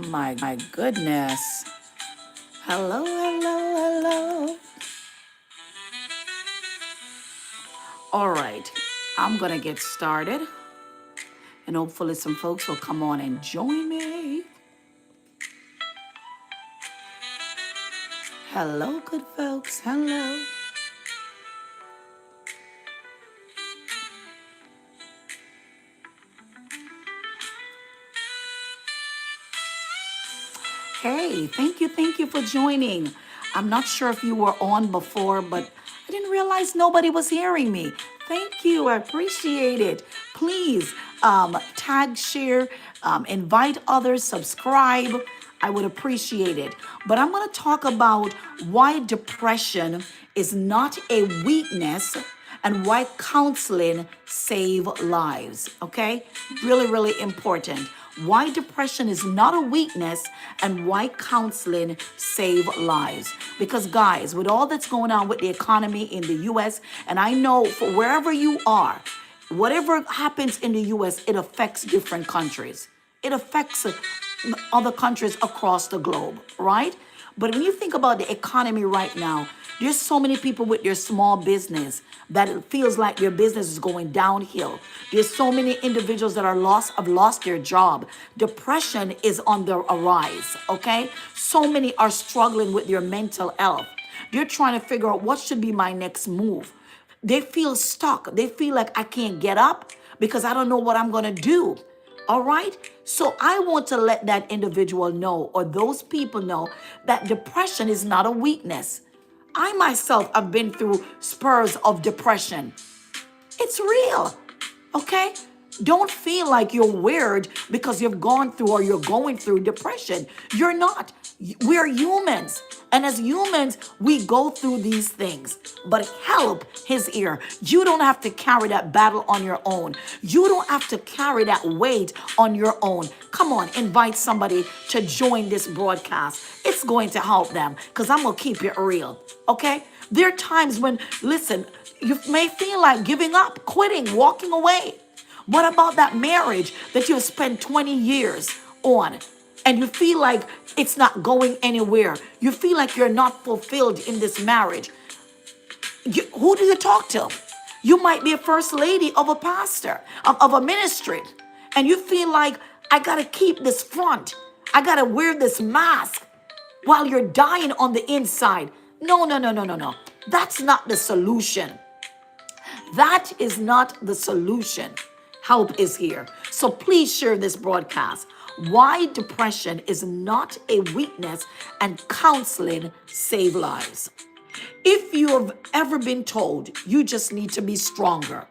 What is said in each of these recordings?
My goodness. Hello, hello, hello. All right, I'm gonna get started, and hopefully some folks will come on and join me. Hello, good folks. Hello. Hey, thank you for joining. I'm not sure if you were on before, but I didn't realize nobody was hearing me. Thank you, I appreciate it. Please tag, share, invite others, subscribe. I would appreciate it. But I'm going to talk about why depression is not a weakness and why counseling save lives. Okay, really, really important. Why depression is not a weakness and why counseling save lives. Because guys, with all that's going on with the economy in the US, and I know for wherever you are, whatever happens in the US, it affects different countries. It affects other countries across the globe, right? But when you think about the economy right now, there's so many people with their small business that it feels like their business is going downhill. There's so many individuals that have lost their job. Depression is on the rise, okay? So many are struggling with their mental health. They're trying to figure out what should be my next move. They feel stuck. They feel like I can't get up because I don't know what I'm going to do. All right. So I want to let that individual know, or those people know, that depression is not a weakness. I myself have been through spurs of depression. It's real. Okay? Don't feel like you're weird because you've gone through or you're going through depression. You're not. We're humans. And as humans, we go through these things. But help is here. You don't have to carry that battle on your own. You don't have to carry that weight on your own. Come on, invite somebody to join this broadcast. It's going to help them because I'm going to keep it real. Okay? There are times when, listen, you may feel like giving up, quitting, walking away. What about that marriage that you've spent 20 years on and you feel like it's not going anywhere? You feel like you're not fulfilled in this marriage. Who do you talk to? You might be a first lady of a pastor, of a ministry, and you feel like, I got to keep this front. I got to wear this mask while you're dying on the inside. No, no, no, no, no, no. That's not the solution. That is not the solution. Help is here. So please share this broadcast. Why depression is not a weakness and counseling save lives. If you have ever been told you just need to be stronger,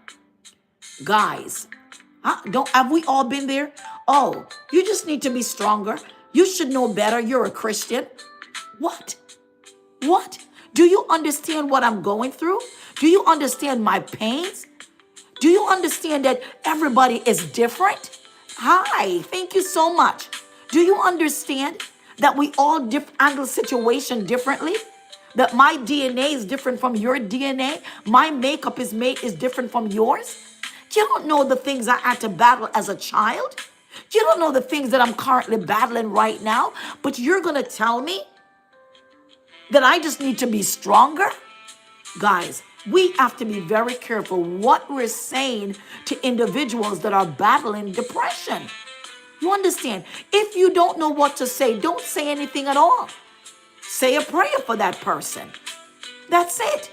guys, don't have we all been there? Oh, you just need to be stronger. You should know better. You're a Christian. What? What? Do you understand what I'm going through? Do you understand my pains? Do you understand that everybody is different? Hi, thank you so much. Do you understand that we all handle situation differently? That my DNA is different from your DNA? My makeup is different from yours? You don't know the things I had to battle as a child. You don't know the things that I'm currently battling right now, but you're going to tell me that I just need to be stronger? Guys, we have to be very careful what we're saying to individuals that are battling depression. You understand? If you don't know what to say, don't say anything at all. Say a prayer for that person. That's it.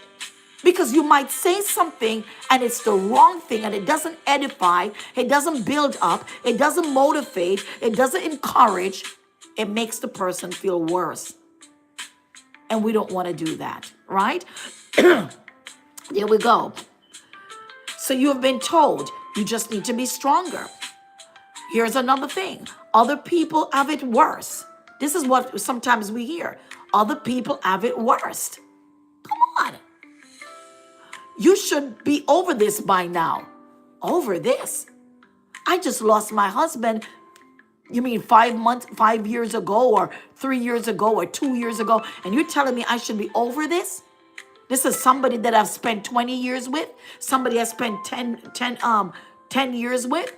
Because you might say something and it's the wrong thing and it doesn't edify, it doesn't build up, it doesn't motivate, it doesn't encourage. It makes the person feel worse. And we don't want to do that, right? There we go. So you have been told you just need to be stronger. Here's another thing. Other people have it worse. This is what sometimes we hear. Other people have it worse. Come on. You should be over this by now. Over this. I just lost my husband You mean 5 months, 5 years ago, or 3 years ago, or 2 years ago? And you're telling me I should be over this? This is somebody that I've spent 20 years with, somebody I spent 10 years with.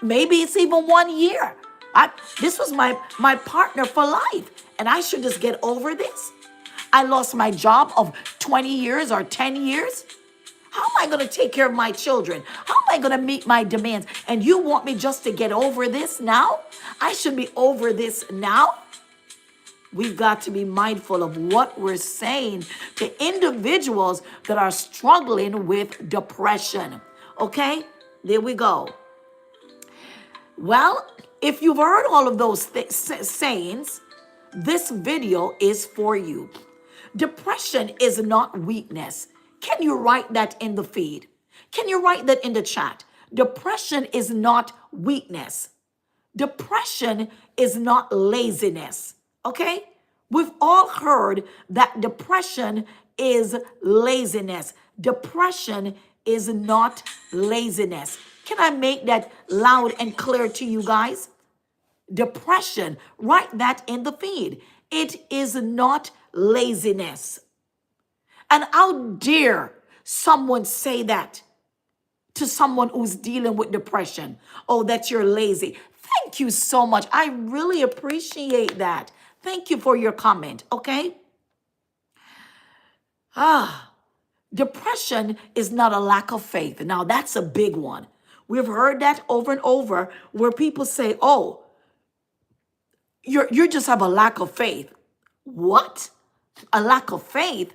Maybe it's even 1 year. This was my partner for life, and I should just get over this. I lost my job of 20 years or 10 years. How am I going to take care of my children? How am I going to meet my demands? And you want me just to get over this now? I should be over this now. We've got to be mindful of what we're saying to individuals that are struggling with depression. Okay, there we go. Well, if you've heard all of those sayings, this video is for you. Depression is not weakness. Can you write that in the feed? Can you write that in the chat? Depression is not weakness. Depression is not laziness. Okay? We've all heard that depression is laziness. Depression is not laziness. Can I make that loud and clear to you guys? Depression, write that in the feed. It is not laziness. And how dare someone say that to someone who's dealing with depression? Oh, that you're lazy. Thank you so much. I really appreciate that. Thank you for your comment, okay? Depression is not a lack of faith. Now, that's a big one. We've heard that over and over where people say, oh, you just have a lack of faith. What? A lack of faith?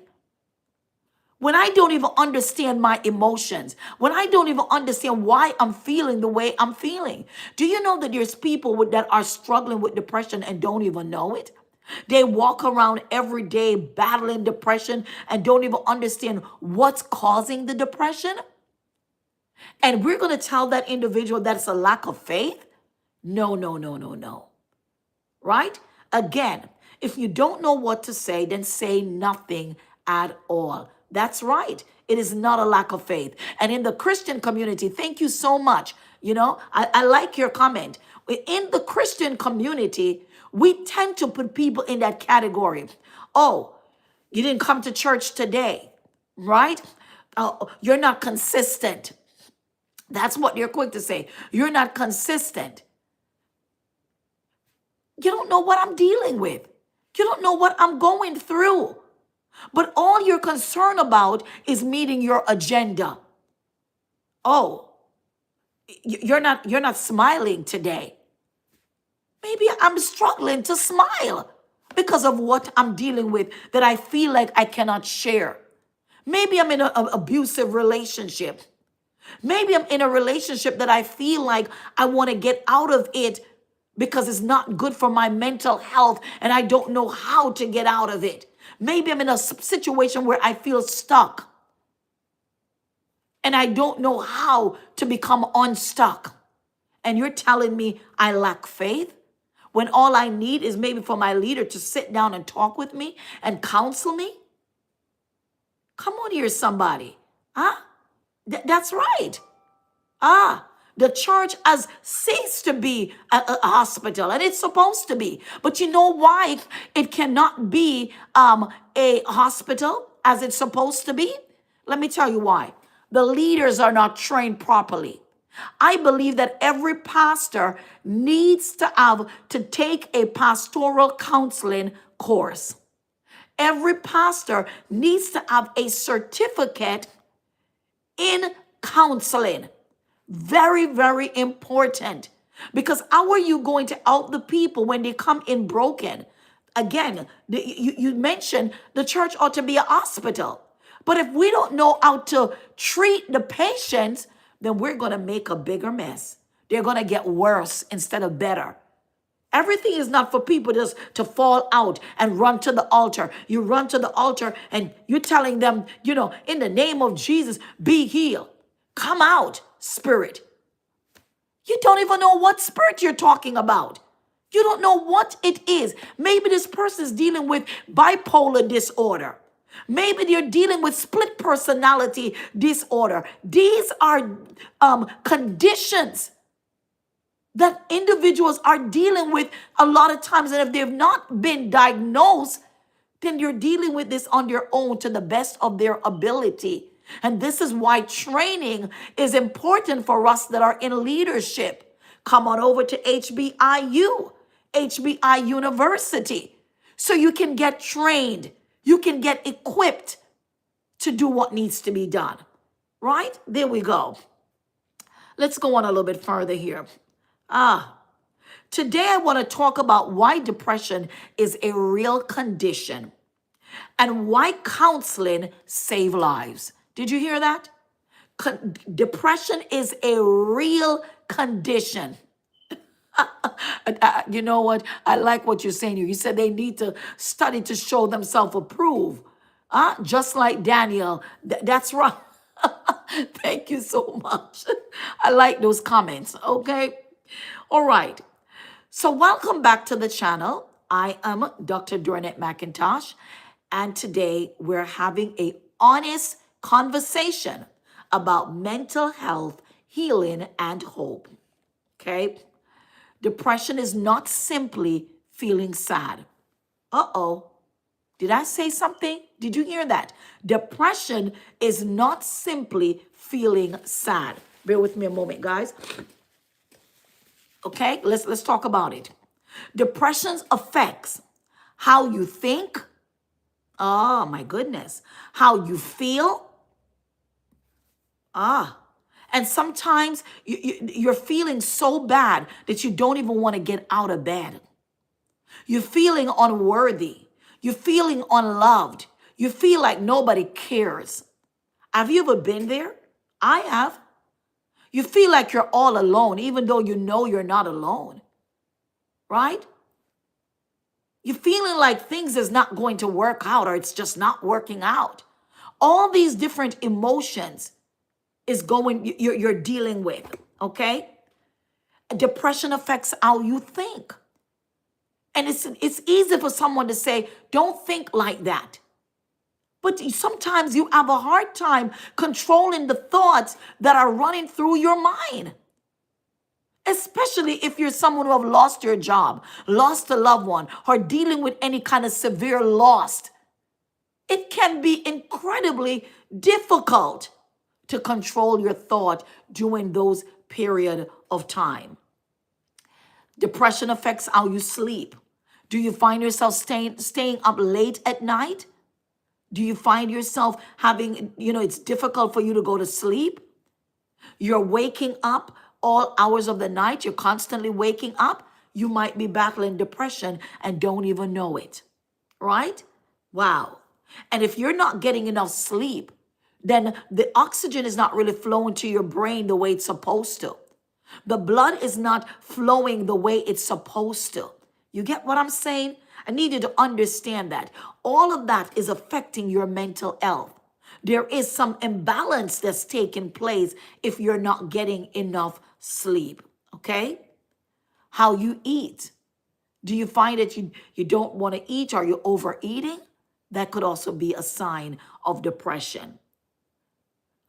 When I don't even understand my emotions, when I don't even understand why I'm feeling the way I'm feeling. Do you know that there's people that are struggling with depression and don't even know it? They walk around every day battling depression and don't even understand what's causing the depression. And we're going to tell that individual that it's a lack of faith? No, no, no, no, no. Right? Again, if you don't know what to say, then say nothing at all. That's right. It is not a lack of faith. And in the Christian community, thank you so much. You know, I like your comment. In the Christian community, we tend to put people in that category. Oh, you didn't come to church today, right? You're not consistent. That's what you're quick to say. You're not consistent. You don't know what I'm dealing with. You don't know what I'm going through. But all you're concerned about is meeting your agenda. Oh, you're not smiling today. Maybe I'm struggling to smile because of what I'm dealing with that I feel like I cannot share. Maybe I'm in an abusive relationship. Maybe I'm in a relationship that I feel like I want to get out of it because it's not good for my mental health and I don't know how to get out of it. Maybe I'm in a situation where I feel stuck and I don't know how to become unstuck. And you're telling me I lack faith when all I need is maybe for my leader to sit down and talk with me and counsel me? Come on here, somebody. Huh? That's right. The church has ceased to be a hospital, and it's supposed to be. But you know why it cannot be a hospital as it's supposed to be? Let me tell you why. The leaders are not trained properly. I believe that every pastor needs to take a pastoral counseling course. Every pastor needs to have a certificate in counseling. Very, very important. Because how are you going to help the people when they come in broken? Again, you mentioned the church ought to be a hospital. But if we don't know how to treat the patients, then we're going to make a bigger mess. They're going to get worse instead of better. Everything is not for people just to fall out and run to the altar. You run to the altar and you're telling them, in the name of Jesus, be healed. Come out, spirit. You don't even know what spirit you're talking about. You don't know what it is. Maybe this person is dealing with bipolar disorder. Maybe they're dealing with split personality disorder. These are conditions that individuals are dealing with a lot of times. And if they've not been diagnosed, then you're dealing with this on your own to the best of their ability. And this is why training is important for us that are in leadership. Come on over to HBIU, HBI University, so you can get trained. You can get equipped to do what needs to be done. Right? There we go. Let's go on a little bit further here. Today I want to talk about why depression is a real condition and why counseling saves lives. Did you hear that? Depression is a real condition. You know what? I like what you're saying. You said they need to study to show themselves approved. Just like Daniel. That's right. Thank you so much. I like those comments. Okay. All right. So welcome back to the channel. I am Dr. Dornette McIntosh, and today we're having a honest conversation about mental health, healing, and hope. Okay? Depression is not simply feeling sad. Uh-oh. Did I say something? Did you hear that? Depression is not simply feeling sad. Bear with me a moment, guys. Okay, let's talk about it. Depression affects how you think. Oh my goodness. How you feel. And sometimes you're feeling so bad that you don't even want to get out of bed. You're feeling unworthy. You're feeling unloved. You feel like nobody cares. Have you ever been there? I have. You feel like you're all alone, even though you know you're not alone. Right? You're feeling like things is not going to work out, or it's just not working out. All these different emotions you're dealing with, okay? Depression affects how you think. And it's easy for someone to say, don't think like that. But sometimes you have a hard time controlling the thoughts that are running through your mind. Especially if you're someone who have lost your job, lost a loved one, or dealing with any kind of severe loss. It can be incredibly difficult to control your thought during those period of time. Depression affects how you sleep. Do you find yourself staying up late at night? Do you find yourself having, it's difficult for you to go to sleep? You're waking up all hours of the night. You're constantly waking up. You might be battling depression and don't even know it, right? Wow. And if you're not getting enough sleep, then the oxygen is not really flowing to your brain the way it's supposed to. The blood is not flowing the way it's supposed to. You get what I'm saying? I need you to understand that. All of that is affecting your mental health. There is some imbalance that's taking place if you're not getting enough sleep, okay? How you eat. Do you find that you don't want to eat, or you're overeating? That could also be a sign of depression,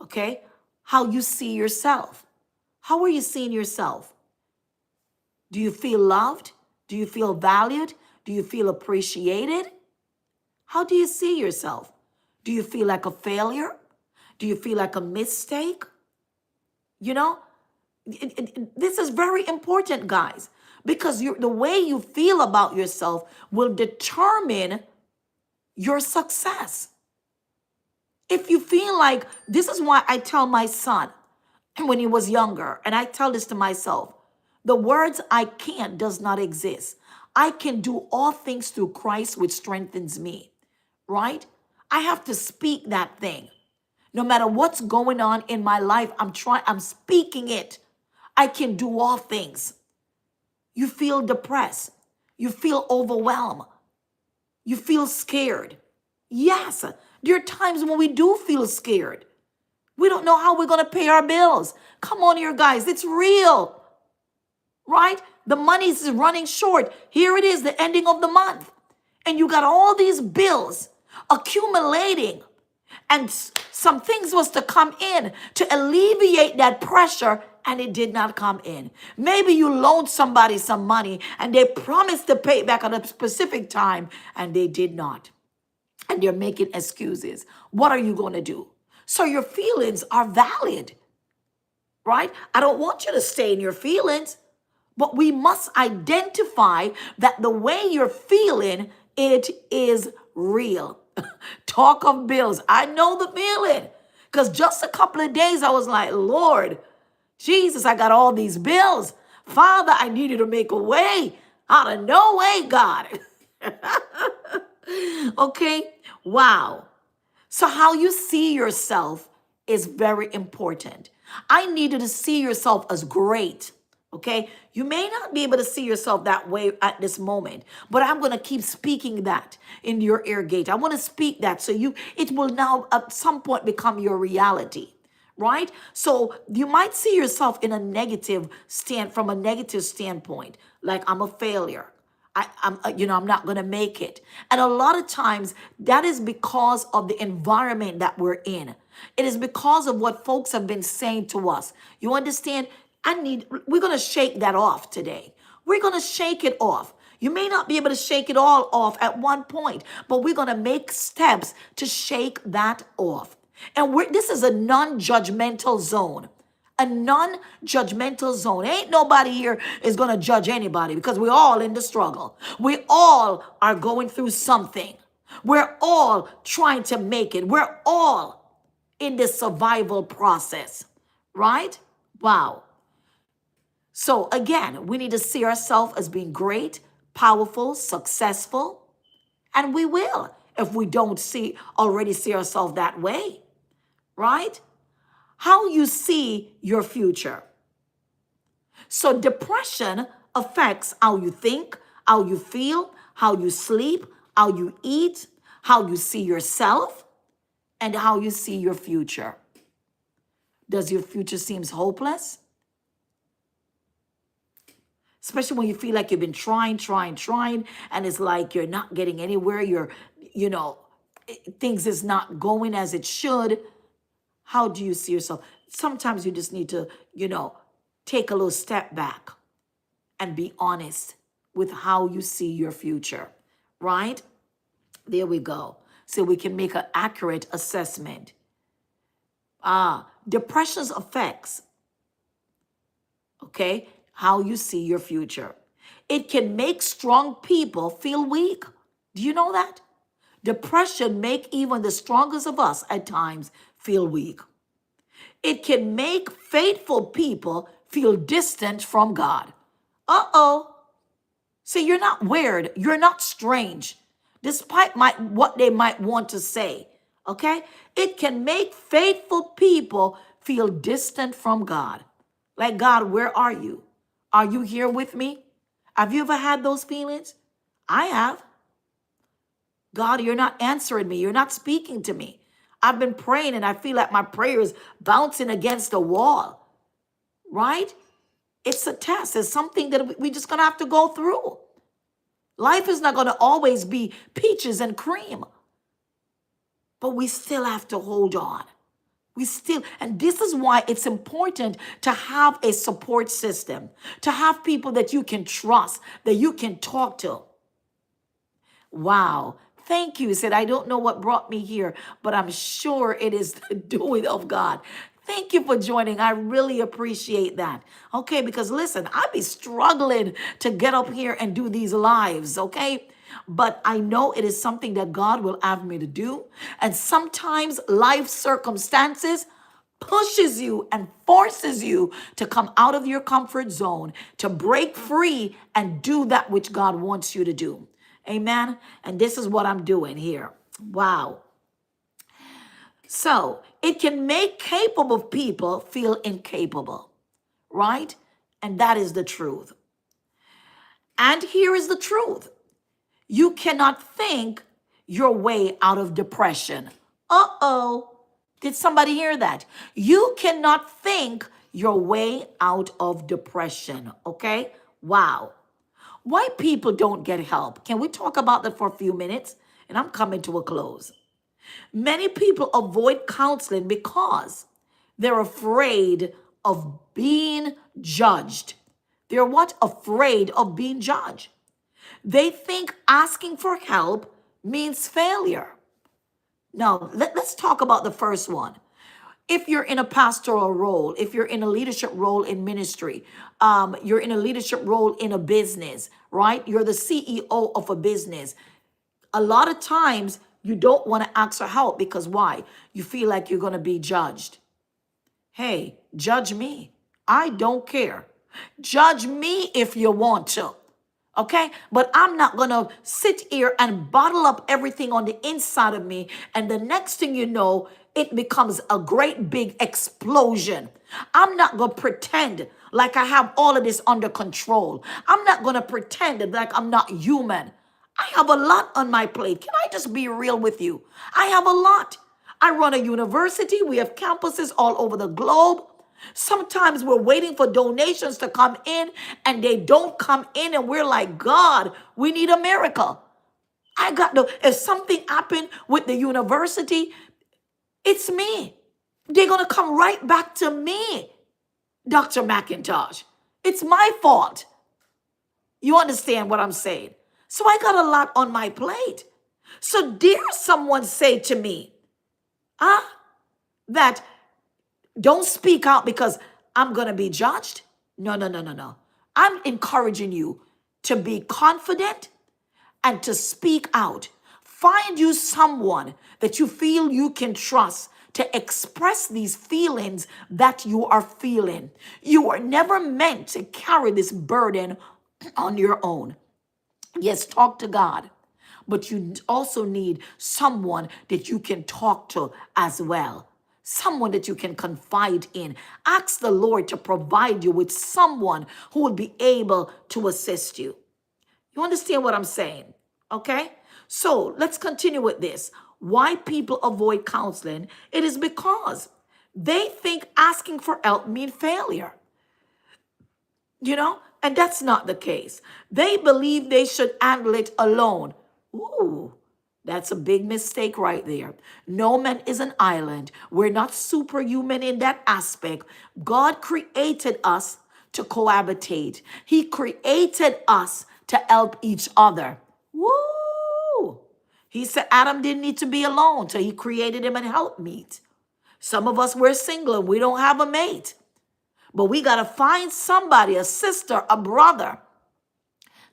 okay? How you see yourself. How are you seeing yourself? Do you feel loved? Do you feel valued? Do you feel appreciated? How do you see yourself? Do you feel like a failure? Do you feel like a mistake? This is very important, guys, because the way you feel about yourself will determine your success. If you feel like, this is why I tell my son when he was younger, and I tell this to myself, the words "I can't" does not exist. I can do all things through Christ, which strengthens me, right? I have to speak that thing. No matter what's going on in my life, I'm speaking it. I can do all things. You feel depressed. You feel overwhelmed. You feel scared. Yes, there are times when we do feel scared. We don't know how we're going to pay our bills. Come on here, guys. It's real, right? The money is running short. Here it is, the ending of the month. And you got all these bills accumulating. And some things was to come in to alleviate that pressure. and it did not come in. Maybe you loaned somebody some money and they promised to pay it back at a specific time and they did not. And you're making excuses. What are you going to do? So your feelings are valid, right? I don't want you to stay in your feelings, but we must identify that the way you're feeling, it is real. Talk of bills. I know the feeling. Because just a couple of days I was like, Lord, Jesus, I got all these bills. Father, I need you to make a way out of no way, God. Okay? Wow. So how you see yourself is very important. I need you to see yourself as great. Okay? You may not be able to see yourself that way at this moment, but I'm going to keep speaking that in your ear gate. I want to speak that so it will now at some point become your reality. Right? So you might see yourself in a negative from a negative standpoint, like I'm a failure. I'm not going to make it. And a lot of times that is because of the environment that we're in. It is because of what folks have been saying to us. You understand? We're going to shake that off today. We're going to shake it off. You may not be able to shake it all off at one point, but we're going to make steps to shake that off. And this is a non-judgmental zone. A non-judgmental zone. Ain't nobody here is going to judge anybody because we're all in the struggle. We all are going through something. We're all trying to make it. We're all in this survival process. Right? Wow. So again, we need to see ourselves as being great, powerful, successful. And we will if we don't already see ourselves that way. Right? How you see your future. So depression affects how you think, how you feel, how you sleep, how you eat, how you see yourself, and how you see your future. Does your future seem hopeless? Especially when you feel like you've been trying, and it's like you're not getting anywhere. Things is not going as it should. How do you see yourself? Sometimes you just need to, take a little step back and be honest with how you see your future, right? There we go. So we can make an accurate assessment. Depression's effects, okay, how you see your future. It can make strong people feel weak. Do you know that? Depression make even the strongest of us at times feel weak. It can make faithful people feel distant from God. Uh-oh. See, you're not weird. You're not strange, despite what they might want to say. Okay? It can make faithful people feel distant from God. Like, God, where are you? Are you here with me? Have you ever had those feelings? I have. God, you're not answering me. You're not speaking to me. I've been praying and I feel like my prayer is bouncing against the wall, right? It's a test. It's something that we just going to have to go through. Life is not going to always be peaches and cream, but we still have to hold on. And this is why it's important to have a support system, to have people that you can trust, that you can talk to. Wow. Thank you. He said, I don't know what brought me here, but I'm sure it is the doing of God. Thank you for joining. I really appreciate that. Okay, because listen, I'd be struggling to get up here and do these lives, okay? But I know it is something that God will have me to do. And sometimes life circumstances pushes you and forces you to come out of your comfort zone, to break free and do that which God wants you to do. Amen. And this is what I'm doing here. Wow. So it can make capable people feel incapable, right? And that is the truth. And here is the truth. You cannot think your way out of depression. Uh-oh. Did somebody hear that? You cannot think your way out of depression, okay? Wow. Why people don't get help? Can we talk about that for a few minutes? And I'm coming to a close. Many people avoid counseling because they're afraid of being judged. They're what? Afraid of being judged. They think asking for help means failure. Now, let's talk about the first one. If you're in a pastoral role, if you're in a leadership role in ministry, you're in a leadership role in a business, right? You're the CEO of a business. A lot of times you don't want to ask for help because why? You feel like you're going to be judged. Hey, judge me. I don't care. Judge me if you want to. Okay? But I'm not going to sit here and bottle up everything on the inside of me. And the next thing you know, it becomes a great big explosion. I'm not going to pretend like I have all of this under control. I'm not going to pretend like I'm not human. I have a lot on my plate. Can I just be real with you? I have a lot. I run a university. We have campuses all over the globe. Sometimes we're waiting for donations to come in and they don't come in and we're like, God, we need a miracle. If something happened with the university, it's me. They're going to come right back to me, Dr. McIntosh. It's my fault. You understand what I'm saying? So I got a lot on my plate. So dare someone say to me, that don't speak out because I'm going to be judged? No, no, no, no, no. I'm encouraging you to be confident and to speak out. Find you someone that you feel you can trust to express these feelings that you are feeling. You are never meant to carry this burden on your own. Yes, talk to God, but you also need someone that you can talk to as well. Someone that you can confide in. Ask the Lord to provide you with someone who will be able to assist you. You understand what I'm saying? Okay? So let's continue with this. Why people avoid counseling? It is because they think asking for help means failure. And that's not the case. They believe they should handle it alone. Ooh, that's a big mistake right there. No man is an island. We're not superhuman in that aspect. God created us to cohabitate. He created us to help each other. Woo! He said Adam didn't need to be alone, so he created him an helpmeet. Some of us, we're single and we don't have a mate. But we got to find somebody, a sister, a brother,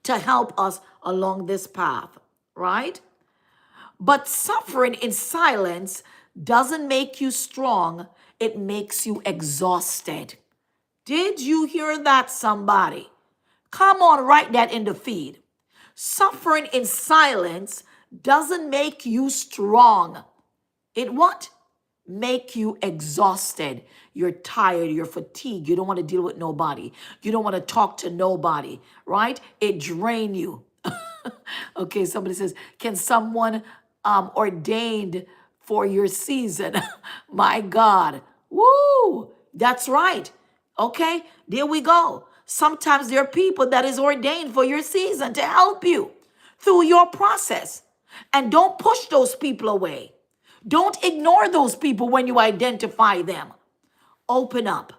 to help us along this path, right? But suffering in silence doesn't make you strong. It makes you exhausted. Did you hear that, somebody? Come on, write that in the feed. Suffering in silence doesn't make you strong. It what? Make you exhausted. You're tired, you're fatigued, you don't want to deal with nobody. You don't want to talk to nobody, right? It drain you. Okay, somebody says, can someone ordained for your season? My God. Woo! That's right. Okay, there we go. Sometimes there are people that is ordained for your season to help you through your process. And don't push those people away. Don't ignore those people when you identify them. Open up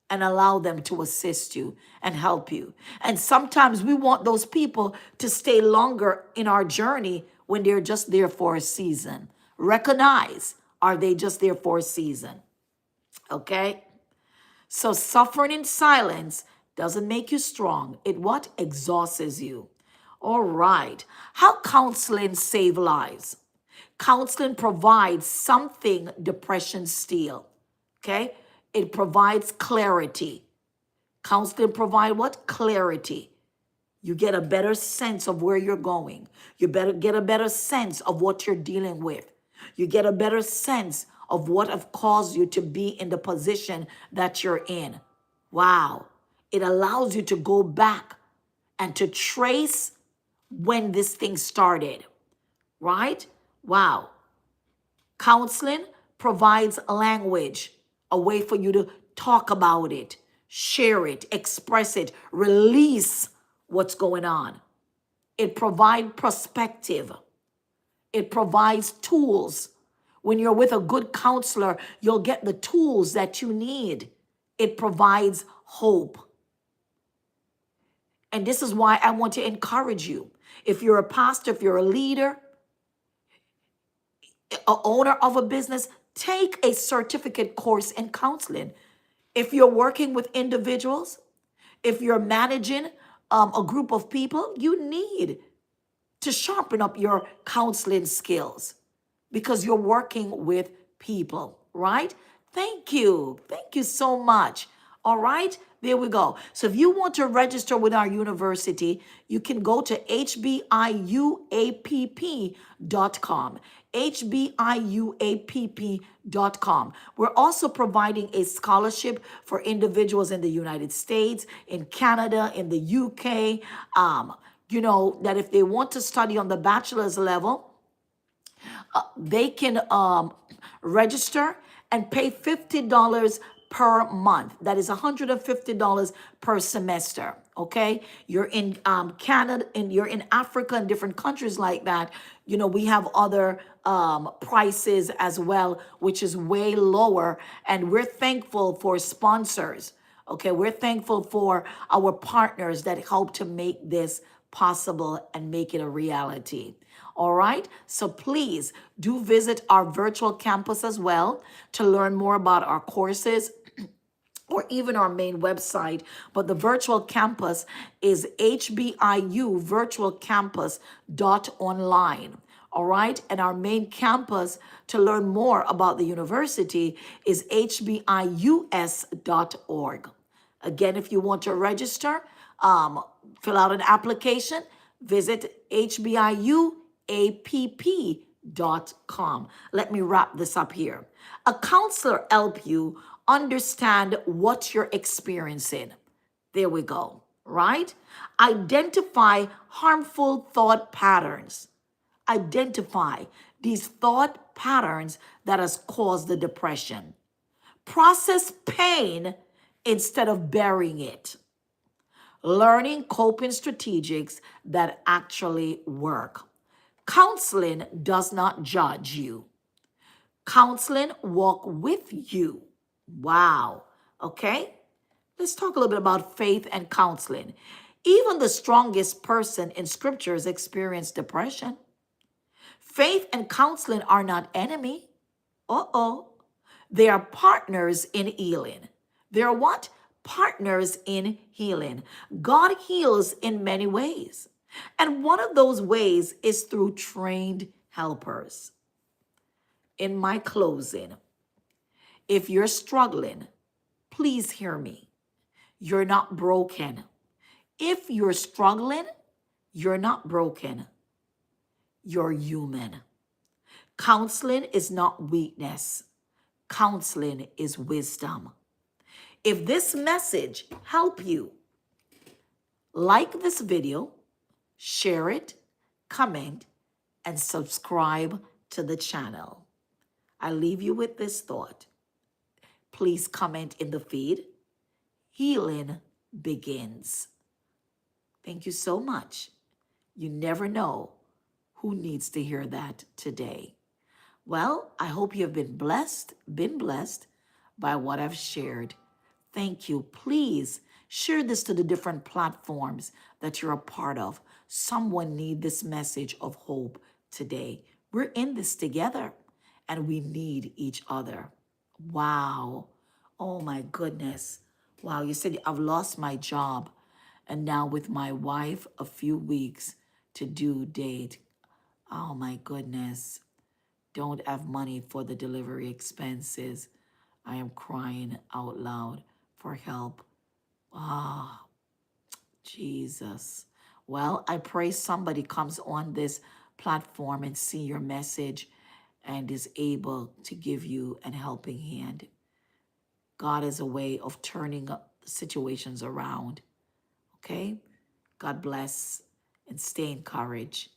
and allow them to assist you and help you. And sometimes we want those people to stay longer in our journey when they're just there for a season. Recognize, are they just there for a season? Okay? So suffering in silence doesn't make you strong. It what? Exhausts you. All right. How counseling save lives? Counseling provides something depression steals. Okay? It provides clarity. Counseling provides what? Clarity. You get a better sense of where you're going. You better get a better sense of what you're dealing with. You get a better sense of what have caused you to be in the position that you're in. Wow. It allows you to go back and to trace when this thing started. Right? Wow. Counseling provides language, a way for you to talk about it, share it, express it, release what's going on. It provides perspective. It provides tools. When you're with a good counselor, you'll get the tools that you need It provides hope. And this is why I want to encourage you. If you're a pastor, if you're a leader, a owner of a business, take a certificate course in counseling. If you're working with individuals, if you're managing a group of people, you need to sharpen up your counseling skills because you're working with people, right? Thank you. Thank you so much. All right, there we go. So if you want to register with our university, you can go to hbiuapp.com. hbiuapp.com. We're also providing a scholarship for individuals in the United States, in Canada, in the UK, that if they want to study on the bachelor's level, they can register and pay $50 per month. That is $150 per semester. Okay, you're in Canada and you're in Africa and different countries like that. We have other prices as well, which is way lower, and we're thankful for sponsors. Okay, we're thankful for our partners that help to make this possible and make it a reality. All right, so please do visit our virtual campus as well to learn more about our courses or even our main website. But the virtual campus is hbiuvirtualcampus.online. All right, and our main campus to learn more about the university is hbius.org. Again, if you want to register, fill out an application, visit hbiuapp.com. Let me wrap this up here. A counselor help you understand what you're experiencing. There we go, right? Identify harmful thought patterns. Identify these thought patterns that has caused the depression. Process pain instead of burying it. Learning coping strategies that actually work. Counseling does not judge you. Counseling walk with you. Wow. Okay? Let's talk a little bit about faith and counseling. Even the strongest person in scriptures experience depression. Faith and counseling are not enemy. They are partners in healing. They're what? Partners in healing. God heals in many ways. And one of those ways is through trained helpers. In my closing, if you're struggling, please hear me. You're not broken. If you're struggling, you're not broken. You're human. Counseling is not weakness. Counseling is wisdom. If this message helped you, like this video, share it, comment, and subscribe to the channel. I leave you with this thought. Please comment in the feed. Healing begins. Thank you so much. You never know who needs to hear that today. Well, I hope you have been blessed by what I've shared. Thank you. Please share this to the different platforms that you're a part of. Someone needs this message of hope today. We're in this together and we need each other. Wow. Oh my goodness. Wow. You said I've lost my job and now with my wife a few weeks to due date. Oh my goodness. Don't have money for the delivery expenses. I am crying out loud for help. Ah, Jesus. Well, I pray somebody comes on this platform and see your message and is able to give you an helping hand. God is a way of turning situations around. Okay? God bless and stay encouraged.